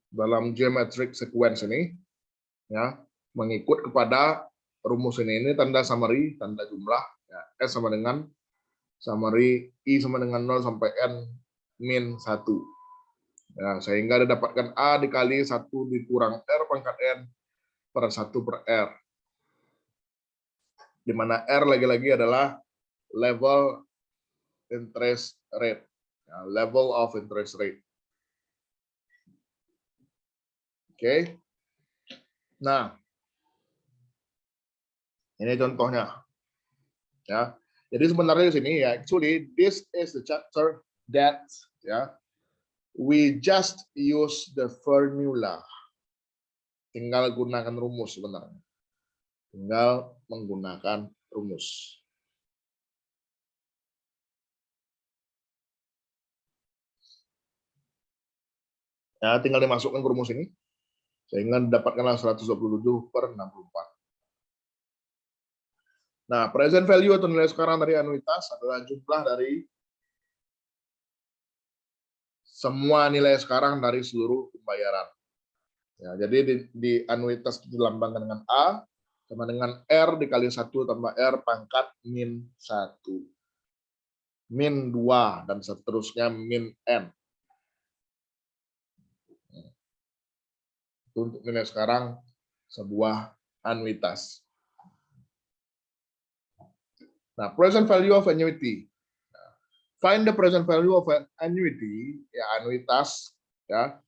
A: dalam geometric sequence ini, ya, mengikut kepada rumus ini tanda summary, tanda jumlah, ya, S sama dengan summary I sama dengan 0 sampai N min 1. Ya, sehingga didapatkan A dikali 1 dikurang R pangkat N per 1 per R. Di mana R lagi-lagi adalah level interest rate. Ya, level of interest rate. Oke. Nah, ini contohnya. Ya. Jadi sebenarnya di sini ya, actually this is the chapter that, ya, we just use the formula. Tinggal gunakan rumus sebenarnya. Tinggal menggunakan rumus. Ya, tinggal dimasukkan ke rumus ini sehingga dapatkanlah 127 per 64. Nah, present value atau nilai sekarang dari anuitas adalah jumlah dari semua nilai sekarang dari seluruh pembayaran. Ya, jadi di anuitas dilambangkan dengan A sama dengan R dikali 1 tambah R pangkat min 1. Min 2 dan seterusnya min N. Itu untuk nilai sekarang sebuah anuitas. Nah, present value of annuity. Find the present value of an annuity, ya, anuitas, ya,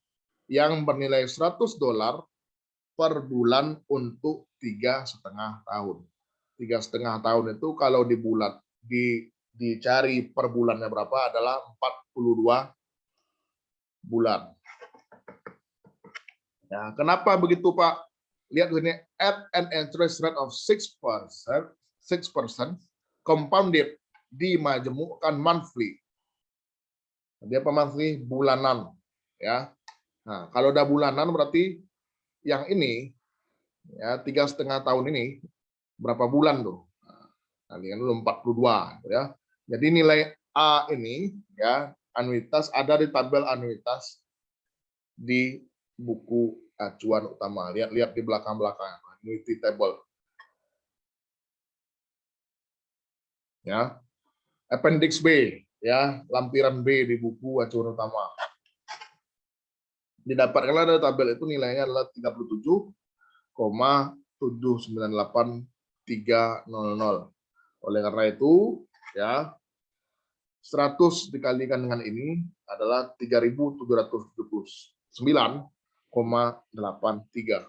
A: yang bernilai $100 per bulan untuk 3,5 tahun. 3,5 tahun itu kalau di bulan dicari per bulannya berapa adalah 42 bulan. Ya, kenapa begitu, Pak? Lihat sini, at an interest rate of 6%, compounded, dimajemukkan monthly. Dia apa monthly? Bulanan. Ya. Nah, kalau udah bulanan berarti yang ini, ya, 3,5 tahun ini berapa bulan tuh? Nah, ini kan dulu 42, ya. Jadi nilai A ini, ya, anuitas ada di tabel anuitas di buku acuan utama. Lihat di belakang-belakang, annuity table. Ya. Appendix B, ya, lampiran B di buku acuan utama. Didapatkanlah dari tabel itu nilainya adalah 37,5 798.300. Oleh karena itu, ya, 100 dikalikan dengan ini adalah 3.779,83.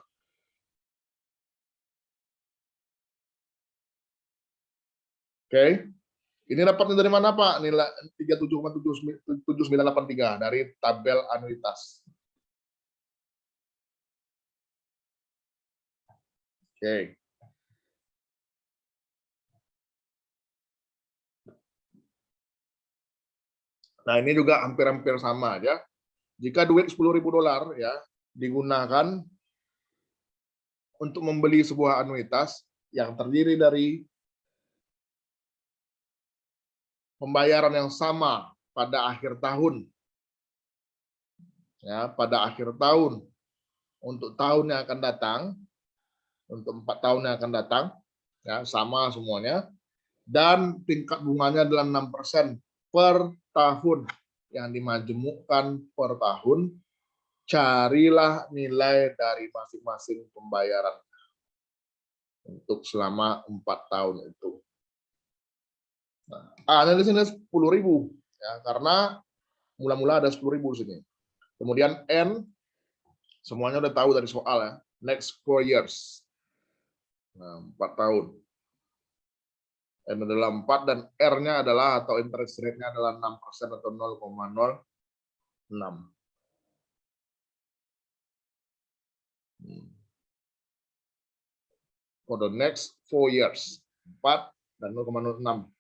A: Oke. Ini dapatnya dari mana, Pak? Nilai 37,7983 dari tabel anuitas. Oke. Nah, ini juga hampir-hampir sama ya. Jika duit $10.000 ya digunakan untuk membeli sebuah anuitas yang terdiri dari pembayaran yang sama pada akhir tahun. Ya, pada akhir tahun untuk tahun yang akan datang, untuk 4 tahun yang akan datang, ya sama semuanya, dan tingkat bunganya adalah 6% per tahun yang dimajemukkan per tahun. Carilah nilai dari masing-masing pembayaran untuk selama 4 tahun itu. Nah, ada di sini 10.000 ya, karena mula-mula ada 10.000 di sini. Kemudian N semuanya udah tahu dari soal ya. Next 4 years. Nah, 4 tahun. N adalah 4 dan R-nya adalah atau interest rate-nya adalah 6% atau 0,06. For the next 4 years. 4 dan 0,06.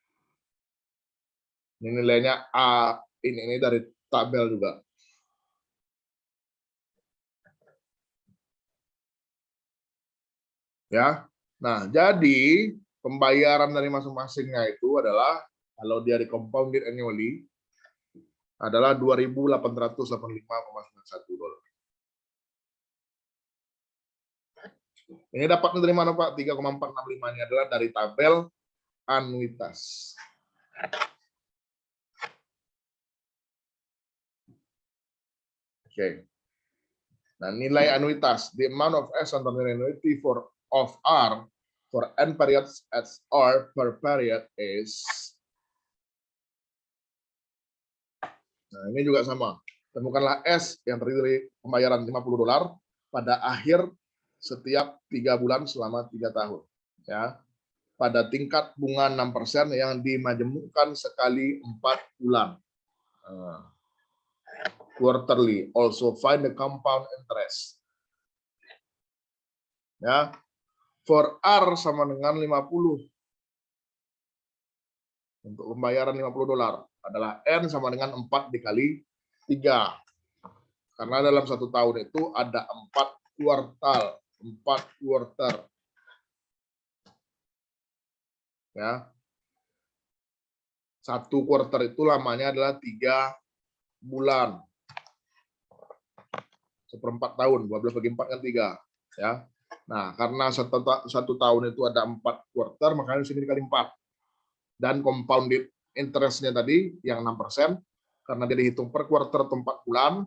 A: Ini nilainya A, ini dari tabel juga. Ya. Nah, jadi pembayaran dari masing-masingnya itu adalah kalau dia di compounded annually adalah $2.885,91. Ini dapatnya dari mana, Pak? 3,465 ini adalah dari tabel anuitas. Oke. Nah, nilai anuitas, the amount of S on the annuity of R for N periods as R per period is. Nah, ini juga sama. Temukanlah S yang terdiri dari pembayaran $50 pada akhir setiap 3 bulan selama 3 tahun. Ya. Pada tingkat bunga 6% yang dimajemukkan sekali 4 bulan. Quarterly. Also find the compound interest. Ya. For R sama dengan 50. Untuk pembayaran $50 adalah N sama dengan 4 dikali 3. Karena dalam 1 tahun itu ada 4 kuartal, 4 quarter. Ya. 1 quarter itu lamanya adalah 3 bulan. 1/4 tahun, 12 bagi 4 kan 3. Ya. Nah, karena 1 tahun itu ada 4 quarter, makanya di sini dikali 4. Dan compounded interest-nya tadi yang 6%, karena dia dihitung per quarter atau 4 bulan,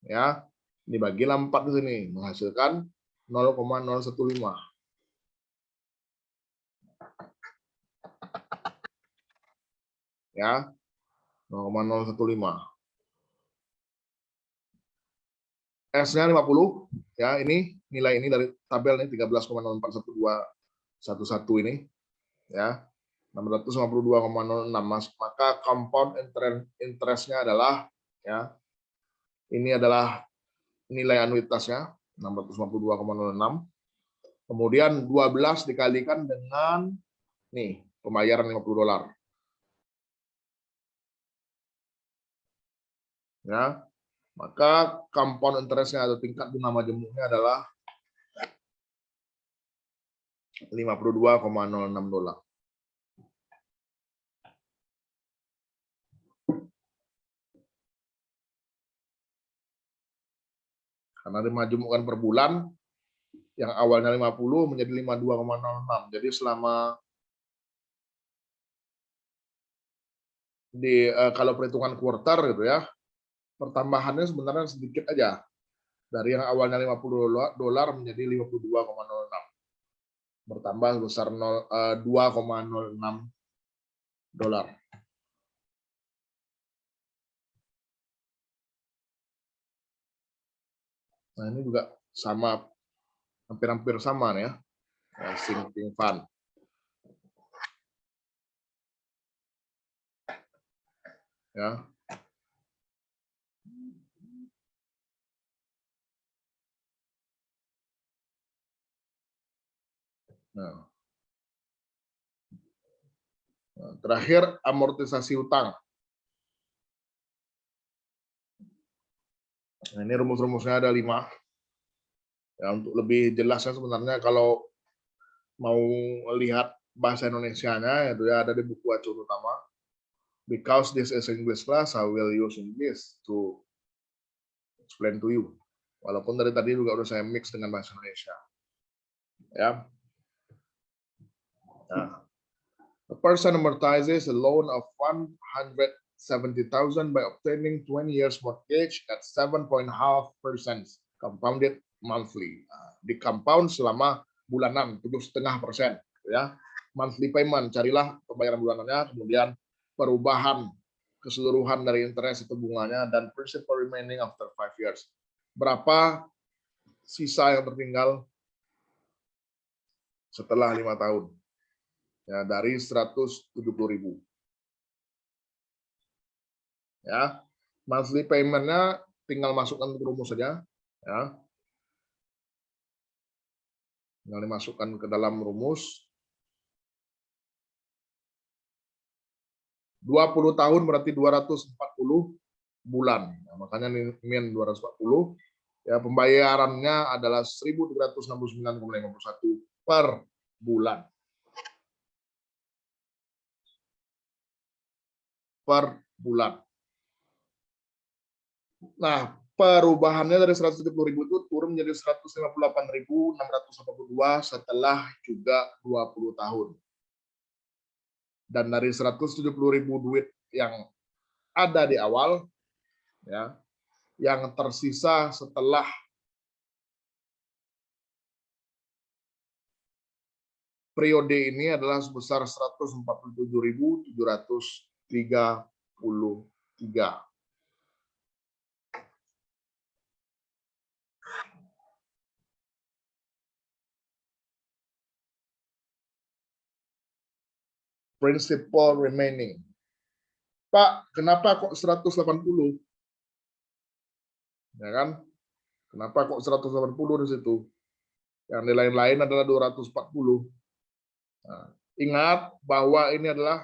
A: ya, dibagi 4 di sini, menghasilkan 0,015. Ya, 0,015. S-nya 50, ya, ini nilai ini dari tabel ini 13,041211 ini, ya, 652,06. Maka compound interest-nya adalah, ya, ini adalah nilai anuitasnya 652,06. Kemudian 12 dikalikan dengan nih pembayaran $50. Ya. Maka compound interest-nya atau tingkat bunga majemuknya adalah $52,06. Karena dimajemukkan per bulan, yang awalnya 50 menjadi 52,06. Jadi selama kalau perhitungan quarter gitu ya, pertambahannya sebenarnya sedikit aja. Dari yang awalnya $50 menjadi 52,06. bertambah sebesar 2,06 dolar. Nah, ini juga sama, hampir-hampir sama nih ya, sinking fund. Ya. Nah, terakhir amortisasi utang. Nah, ini rumus-rumusnya ada 5. Ya, untuk lebih jelasnya sebenarnya kalau mau lihat bahasa Indonesianya itu ya ada di buku acuan utama. Because this is English class, I will use English to explain to you. Walaupun dari tadi juga udah saya mix dengan bahasa Indonesia. Ya. Nah, a person amortizes a loan of 170,000 by obtaining 20 years mortgage at 7.5% compounded monthly. Nah, di compound selama bulanan 7,5%. Ya, monthly payment, carilah pembayaran bulanannya, kemudian perubahan keseluruhan dari interest itu bunganya, dan principal remaining after 5 years. Berapa sisa yang tertinggal setelah 5 tahun? Ya, dari 170.000. Ya, monthly payment-nya tinggal masukkan ke rumus saja. Ya, tinggal dimasukkan ke dalam rumus. 20 tahun berarti 240 bulan. Nah, makanya min 240. Ya, pembayarannya adalah 1.369,51 per bulan. Per bulan. Nah, perubahannya dari 170.000 itu turun menjadi 158.682 setelah juga 20 tahun. Dan dari 170.000 duit yang ada di awal, ya, yang tersisa setelah periode ini adalah sebesar 147.733. Principal remaining. Pak, kenapa kok 180? Ya kan? Kenapa kok 180 di situ? Yang lain-lain adalah 240. Nah, ingat bahwa ini adalah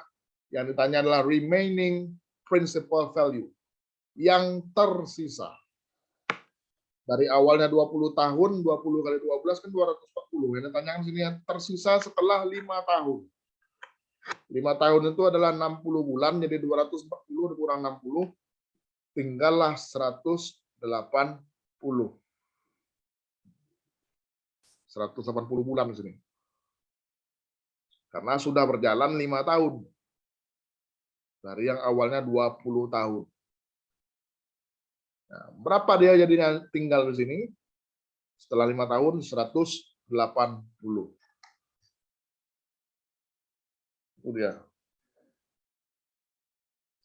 A: yang ditanya adalah remaining principal value yang tersisa. Dari awalnya 20 tahun, 20 kali 12 kan 240. Yang ditanyakan sini yang tersisa setelah 5 tahun. 5 tahun itu adalah 60 bulan, jadi 240 dikurang 60, tinggallah 180. 180 bulan di sini. Karena sudah berjalan 5 tahun. Dari yang awalnya 20 tahun. Nah, berapa dia jadinya tinggal di sini? Setelah 5 tahun, 180. Itu dia.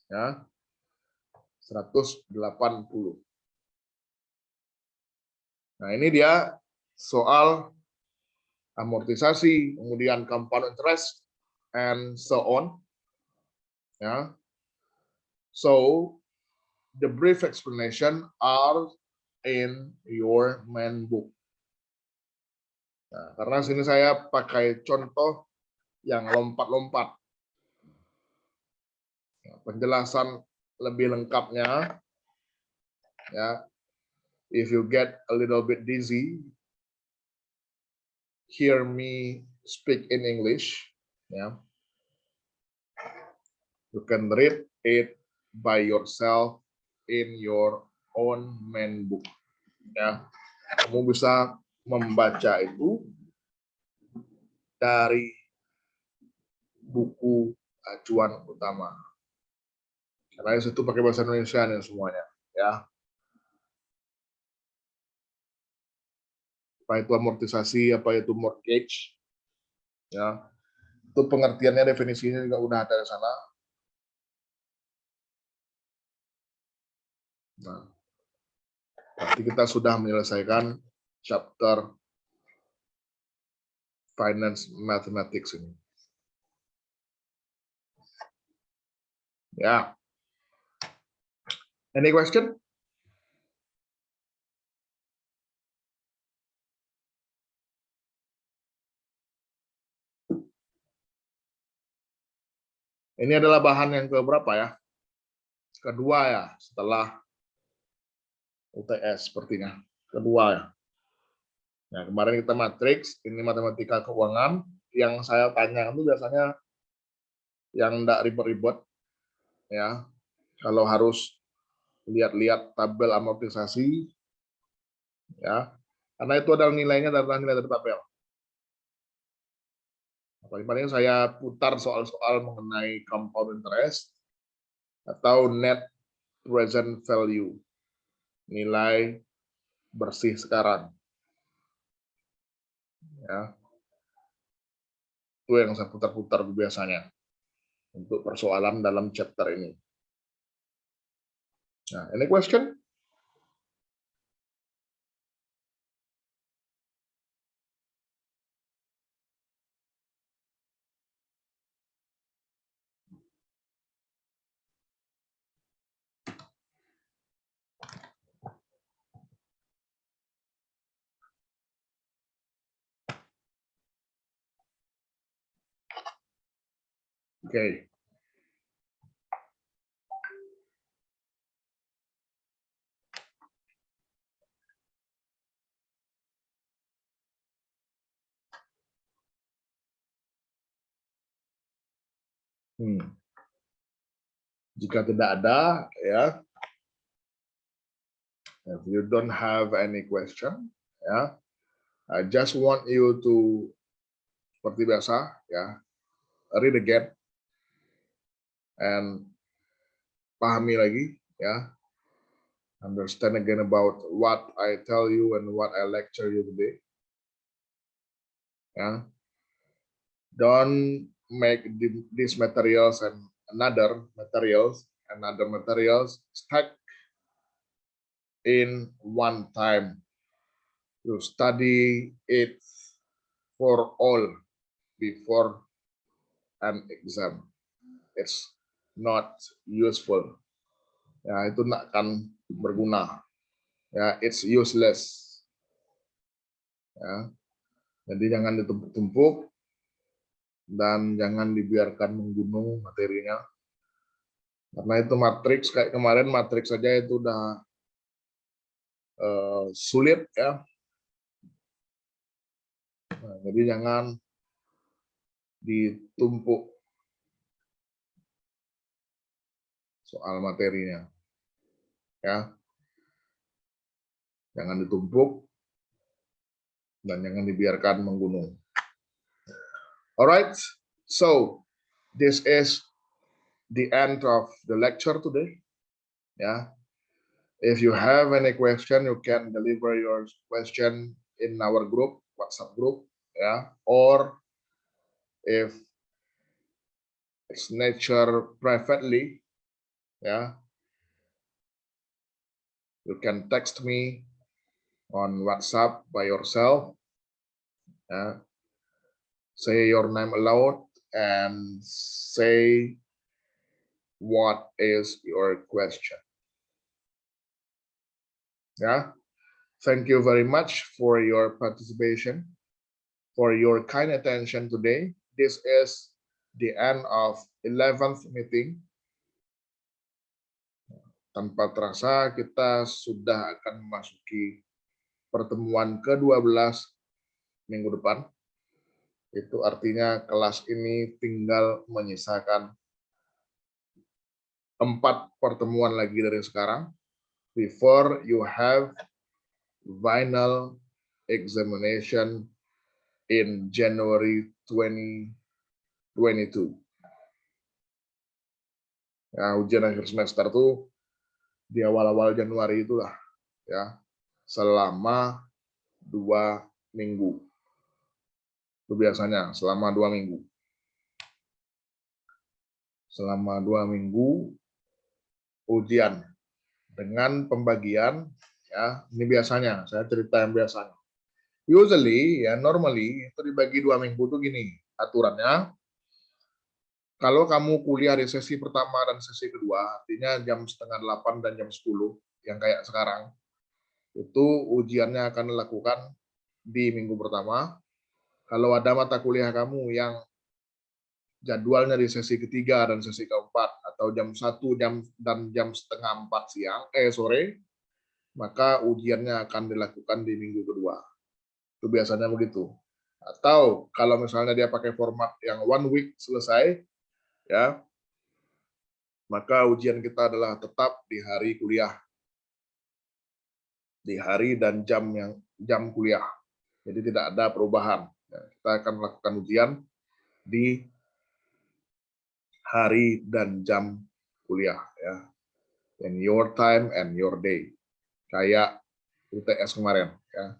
A: Ya. 180. Nah, ini dia soal amortisasi, kemudian compound interest, and so on. Ya. So, the brief explanation are in your main book. Nah, karena sini saya pakai contoh yang lompat-lompat. Penjelasan lebih lengkapnya, ya, if you get a little bit dizzy, hear me speak in English, ya. You can read it by yourself in your own main book, ya. Kamu bisa membaca itu dari buku acuan utama. Karena itu pakai bahasa Indonesia nih semuanya, ya. Apa itu amortisasi, apa itu mortgage, Ya, itu pengertiannya, definisinya juga udah ada di sana. Nah, berarti kita sudah menyelesaikan chapter Finance Mathematics ini. Ya. Any question? Ini adalah bahan yang keberapa ya? Kedua ya, setelah UTS sepertinya. Kedua ya. Nah, kemarin kita matriks, ini matematika keuangan. Yang saya tanya itu biasanya yang enggak ribet-ribet ya. Kalau harus lihat-lihat tabel amortisasi ya. Karena itu adalah nilainya adalah nilai dari tabel. Paling-paling saya putar soal-soal mengenai compound interest atau net present value, nilai bersih sekarang. Ya, itu yang saya putar-putar biasanya untuk persoalan dalam chapter ini. Nah, any question? Okay. Jika tidak ada, ya, if you don't have any question, ya, I just want you to, seperti biasa, ya, read again and pahami lagi, ya, understand again about what I tell you and what I lecture you today. Ya, don't make these materials and another materials stack in one time. You study it for all before an exam. It's not useful. Ya, itu tidak akan berguna. Ya, it's useless. Ya, jadi jangan ditumpuk-tumpuk dan jangan dibiarkan menggunung materinya. Karena itu matriks kayak kemarin, matriks saja itu udah sulit ya. Nah, jadi jangan ditumpuk soal materinya. Ya. Jangan ditumpuk dan jangan dibiarkan menggunung. Alright, so this is the end of the lecture today. Yeah. If you have any question, you can deliver your question in our group, WhatsApp group, yeah, or if it's nature privately, yeah, you can text me on WhatsApp by yourself, yeah. Say your name aloud and say what is your question. Yeah, thank you very much for your participation, for your kind attention today. This is the end of 11th meeting. Tanpa terasa kita sudah akan memasuki pertemuan ke-12 minggu depan. Itu artinya kelas ini tinggal menyisakan 4 pertemuan lagi dari sekarang before you have final examination in January 2022. Ya, ujian akhir semester tuh di awal-awal Januari itulah, ya, selama 2 minggu. Itu biasanya selama 2 minggu. Selama 2 minggu ujian dengan pembagian, ya, ini biasanya, saya cerita yang biasanya. Usually, ya normally, itu dibagi 2 minggu tuh gini, aturannya, kalau kamu kuliah di sesi pertama dan sesi kedua, artinya jam setengah 8 dan jam 10, yang kayak sekarang, itu ujiannya akan dilakukan di minggu pertama. Kalau ada mata kuliah kamu yang jadwalnya di sesi ketiga dan sesi keempat, atau jam 1 dan jam setengah 4 sore, maka ujiannya akan dilakukan di minggu kedua. Itu biasanya begitu. Atau kalau misalnya dia pakai format yang 1 week selesai, ya, maka ujian kita adalah tetap di hari kuliah, di hari dan jam kuliah. Jadi tidak ada perubahan. Ya, kita akan melakukan ujian di hari dan jam kuliah, ya, in your time and your day, kayak UTS kemarin, ya,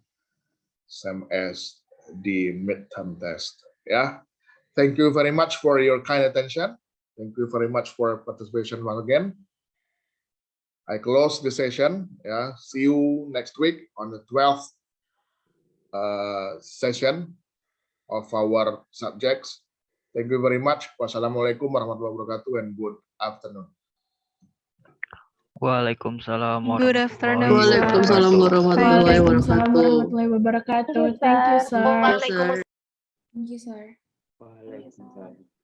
A: same as di midterm test, ya. Thank you very much for your kind attention. Thank you very much for participation once again. I close the session. Yeah, see you next week on the 12th session of our subjects. Thank you very much. Wassalamualaikum warahmatullahi wabarakatuh and good afternoon.
C: Waalaikumsalam
B: Good afternoon,
C: warahmatullahi
B: sir.
D: Waalaikumsalam warahmatullahi
E: Waalaikumsalam
D: wabarakatuh.
E: warahmatullahi wabarakatuh. Thank you, sir.
D: Thank you, sir.
E: Thank you, sir.
C: Waalaikumsalam.